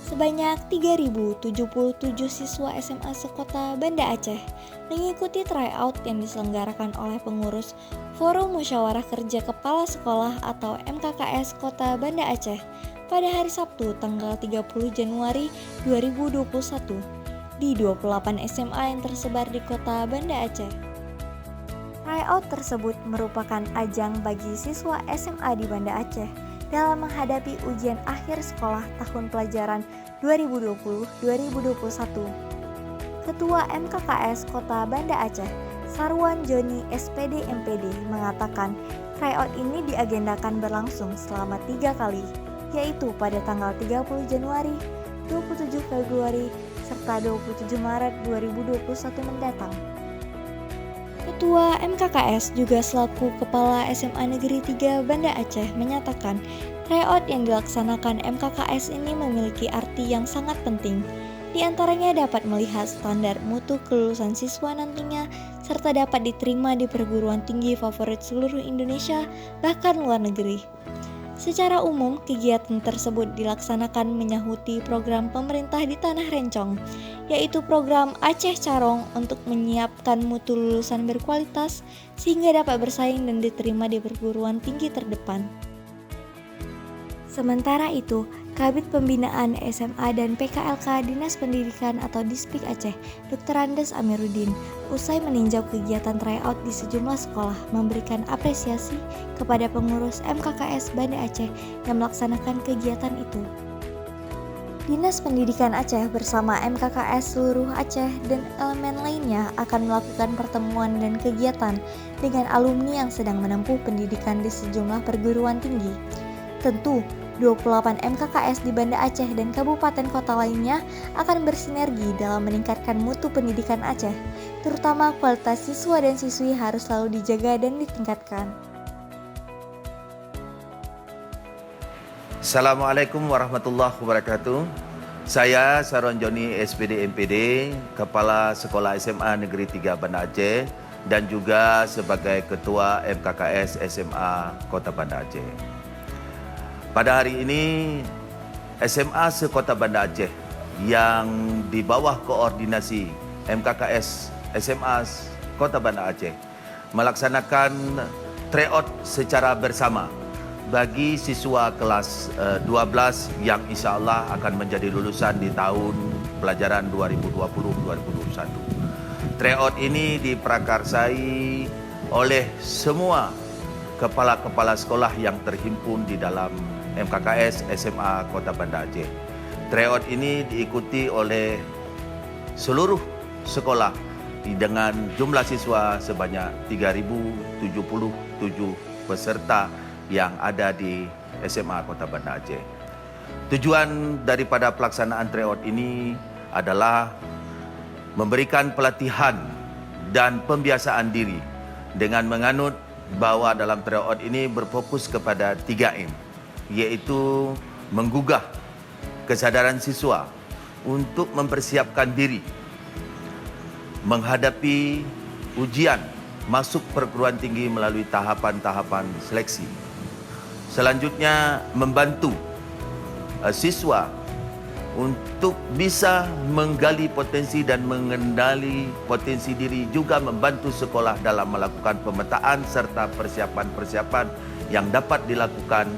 Sebanyak 3.077 siswa SMA sekota Banda Aceh mengikuti tryout yang diselenggarakan oleh pengurus Forum Musyawarah Kerja Kepala Sekolah atau MKKS Kota Banda Aceh pada hari Sabtu tanggal 30 Januari 2021 di 28 SMA yang tersebar di Kota Banda Aceh. Tryout tersebut merupakan ajang bagi siswa SMA di Banda Aceh dalam menghadapi ujian akhir sekolah tahun pelajaran 2020-2021. Ketua MKKS Kota Banda Aceh, Sarwan Joni SPD MPD mengatakan tryout ini diagendakan berlangsung selama 3 kali, yaitu pada tanggal 30 Januari, 27 Februari, serta 27 Maret 2021 mendatang. Ketua MKKS juga selaku Kepala SMA Negeri 3 Banda Aceh menyatakan tryout yang dilaksanakan MKKS ini memiliki arti yang sangat penting. Di antaranya dapat melihat standar mutu kelulusan siswa nantinya serta dapat diterima di perguruan tinggi favorit seluruh Indonesia bahkan luar negeri. Secara umum, kegiatan tersebut dilaksanakan menyahuti program pemerintah di Tanah Rencong, yaitu program Aceh Carong untuk menyiapkan mutu lulusan berkualitas sehingga dapat bersaing dan diterima di perguruan tinggi terdepan. Sementara itu, Kabid Pembinaan SMA dan PKLK Dinas Pendidikan atau Dispik Aceh, Dr. Andes Amiruddin, usai meninjau kegiatan tryout di sejumlah sekolah, memberikan apresiasi kepada pengurus MKKS Banda Aceh yang melaksanakan kegiatan itu. Dinas Pendidikan Aceh bersama MKKS seluruh Aceh dan elemen lainnya akan melakukan pertemuan dan kegiatan dengan alumni yang sedang menempuh pendidikan di sejumlah perguruan tinggi. Tentu, 28 MKKS di Banda Aceh dan kabupaten kota lainnya akan bersinergi dalam meningkatkan mutu pendidikan Aceh, terutama kualitas siswa dan siswi harus selalu dijaga dan ditingkatkan. Assalamualaikum warahmatullahi wabarakatuh. Saya Sarwan Joni SPD MPD, Kepala Sekolah SMA Negeri 3 Banda Aceh dan juga sebagai Ketua MKKS SMA Kota Banda Aceh. Pada hari ini, SMA sekota Banda Aceh yang di bawah koordinasi MKKS SMA Kota Banda Aceh melaksanakan tryout secara bersama bagi siswa kelas 12 yang insya Allah akan menjadi lulusan di tahun pelajaran 2020-2021. Tryout ini diprakarsai oleh semua kepala-kepala sekolah yang terhimpun di dalam MKKS SMA Kota Banda Aceh. Tryout ini diikuti oleh seluruh sekolah dengan jumlah siswa sebanyak 3.077 peserta yang ada di SMA Kota Banda Aceh. Tujuan daripada pelaksanaan tryout ini adalah memberikan pelatihan dan pembiasaan diri dengan menganut bahwa dalam tryout ini berfokus kepada 3M, yaitu menggugah kesadaran siswa untuk mempersiapkan diri menghadapi ujian masuk perguruan tinggi melalui tahapan-tahapan seleksi. Selanjutnya, membantu siswa untuk bisa menggali potensi dan mengendali potensi diri, juga membantu sekolah dalam melakukan pemetaan serta persiapan-persiapan yang dapat dilakukan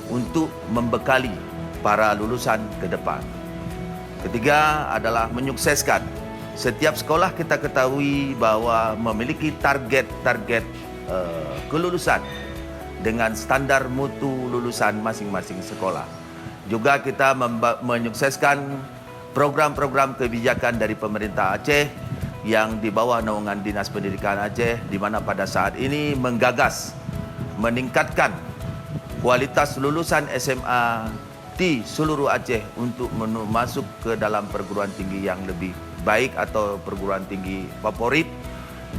untuk membekali para lulusan ke depan. Ketiga adalah menyukseskan. Setiap sekolah kita ketahui bahwa memiliki target kelulusan dengan standar mutu lulusan masing-masing sekolah. Juga kita menyukseskan program-program kebijakan dari pemerintah Aceh yang di bawah naungan Dinas Pendidikan Aceh, di mana pada saat ini menggagas meningkatkan kualitas lulusan SMA di seluruh Aceh untuk masuk ke dalam perguruan tinggi yang lebih baik atau perguruan tinggi favorit,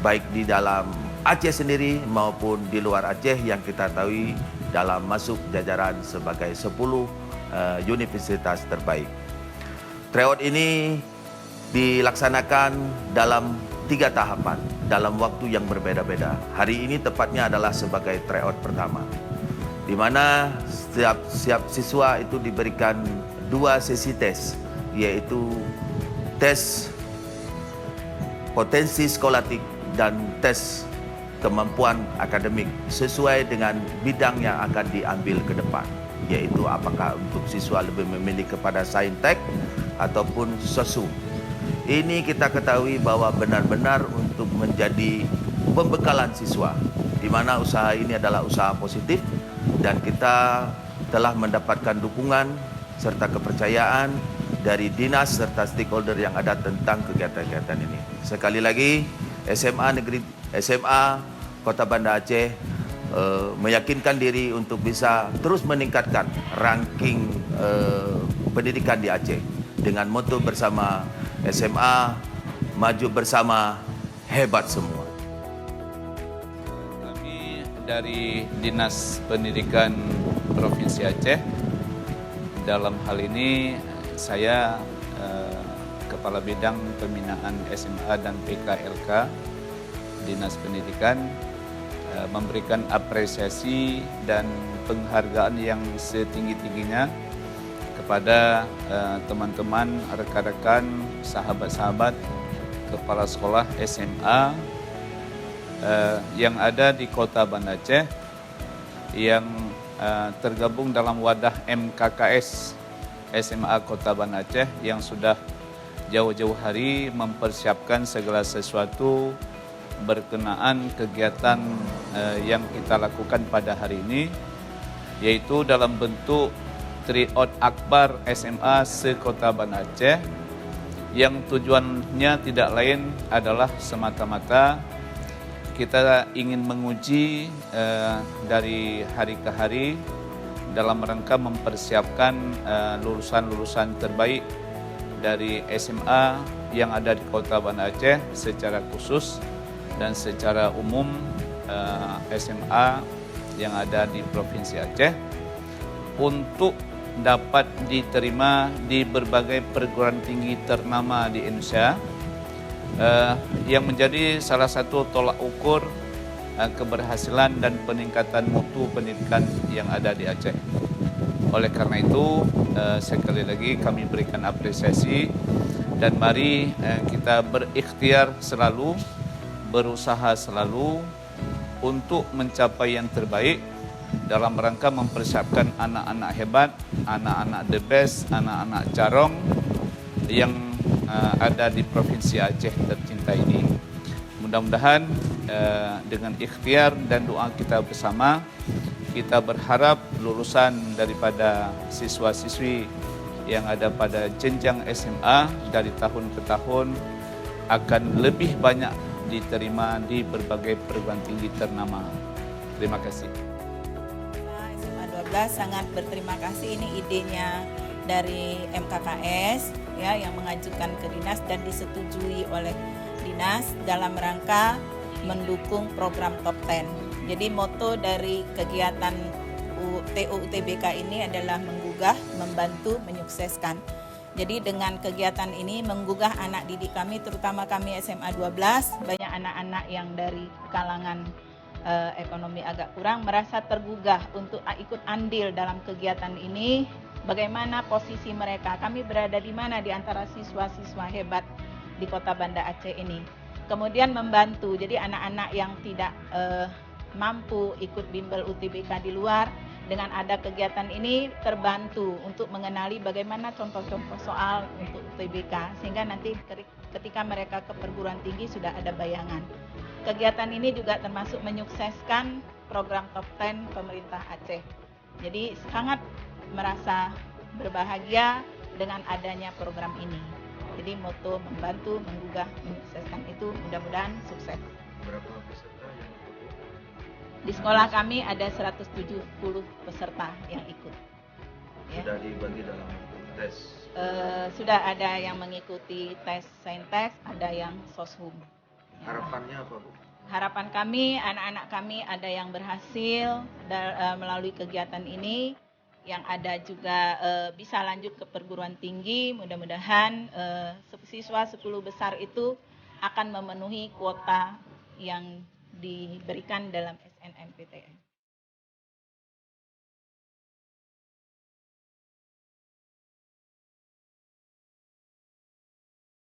baik di dalam Aceh sendiri maupun di luar Aceh yang kita tahu dalam masuk jajaran sebagai 10 universitas terbaik. Tryout ini dilaksanakan dalam 3 tahapan dalam waktu yang berbeda-beda. Hari ini tepatnya adalah sebagai tryout pertama, di mana setiap siswa itu diberikan 2 sesi tes yaitu tes potensi skolatik dan tes kemampuan akademik sesuai dengan bidang yang akan diambil ke depan, yaitu apakah untuk siswa lebih memilih kepada saintek ataupun sosum. Ini kita ketahui bahwa benar-benar untuk menjadi pembekalan siswa, di mana usaha ini adalah usaha positif dan kita telah mendapatkan dukungan serta kepercayaan dari dinas serta stakeholder yang ada tentang kegiatan-kegiatan ini. Sekali lagi, SMA Kota Banda Aceh meyakinkan diri untuk bisa terus meningkatkan ranking pendidikan di Aceh dengan moto bersama SMA maju bersama, hebat semua. Kami dari Dinas Pendidikan Provinsi Aceh, dalam hal ini saya Kepala Bidang Pembinaan SMA dan PKLK Dinas Pendidikan memberikan apresiasi dan penghargaan yang setinggi-tingginya kepada teman-teman, rekan-rekan, sahabat-sahabat kepala sekolah SMA yang ada di Kota Banda Aceh yang tergabung dalam wadah MKKS SMA Kota Banda Aceh yang sudah jauh-jauh hari mempersiapkan segala sesuatu berkenaan kegiatan yang kita lakukan pada hari ini, yaitu dalam bentuk Tryout Akbar SMA se-Kota Banda Aceh yang tujuannya tidak lain adalah semata-mata kita ingin menguji dari hari ke hari dalam rangka mempersiapkan lulusan-lulusan terbaik dari SMA yang ada di Kota Banda Aceh secara khusus dan secara umum SMA yang ada di Provinsi Aceh untuk dapat diterima di berbagai perguruan tinggi ternama di Indonesia yang menjadi salah satu tolak ukur keberhasilan dan peningkatan mutu pendidikan yang ada di Aceh. Oleh karena itu, sekali lagi kami berikan apresiasi dan mari kita berikhtiar selalu, berusaha selalu untuk mencapai yang terbaik dalam rangka mempersiapkan anak-anak hebat, anak-anak the best, anak-anak carong yang ada di Provinsi Aceh tercinta ini. Mudah-mudahan dengan ikhtiar dan doa kita bersama, kita berharap lulusan daripada siswa-siswi yang ada pada jenjang SMA dari tahun ke tahun akan lebih banyak diterima di berbagai perguruan tinggi ternama. Terima kasih. SMA 12 sangat berterima kasih, ini idenya dari MKKS ya yang mengajukan ke dinas dan disetujui oleh dinas dalam rangka mendukung program Top 10. Jadi moto dari kegiatan TUUTBK ini adalah menggugah, membantu, menyukseskan. Jadi dengan kegiatan ini menggugah anak didik kami, terutama kami SMA 12, banyak anak-anak yang dari kalangan ekonomi agak kurang merasa tergugah untuk ikut andil dalam kegiatan ini. Bagaimana posisi mereka, kami berada di mana di antara siswa-siswa hebat di Kota Banda Aceh ini. Kemudian membantu, jadi anak-anak yang tidak mampu ikut bimbel UTBK di luar, dengan ada kegiatan ini terbantu untuk mengenali bagaimana contoh-contoh soal untuk UTBK, sehingga nanti ketika mereka ke perguruan tinggi sudah ada bayangan. Kegiatan ini juga termasuk menyukseskan program Top 10 pemerintah Aceh. Jadi sangat merasa berbahagia dengan adanya program ini. Jadi moto membantu, menggugah, menyukseskan itu mudah-mudahan sukses. Berapa peserta yang ikut? Di sekolah kami ada 170 peserta yang ikut. Ya. Sudah dibagi dalam tes? Sudah ada yang mengikuti tes saintek, ada yang soshum. Harapannya apa, Bu? Harapan kami, anak-anak kami ada yang berhasil melalui kegiatan ini, yang ada juga bisa lanjut ke perguruan tinggi. Mudah-mudahan siswa 10 besar itu akan memenuhi kuota yang diberikan dalam SNMPTN.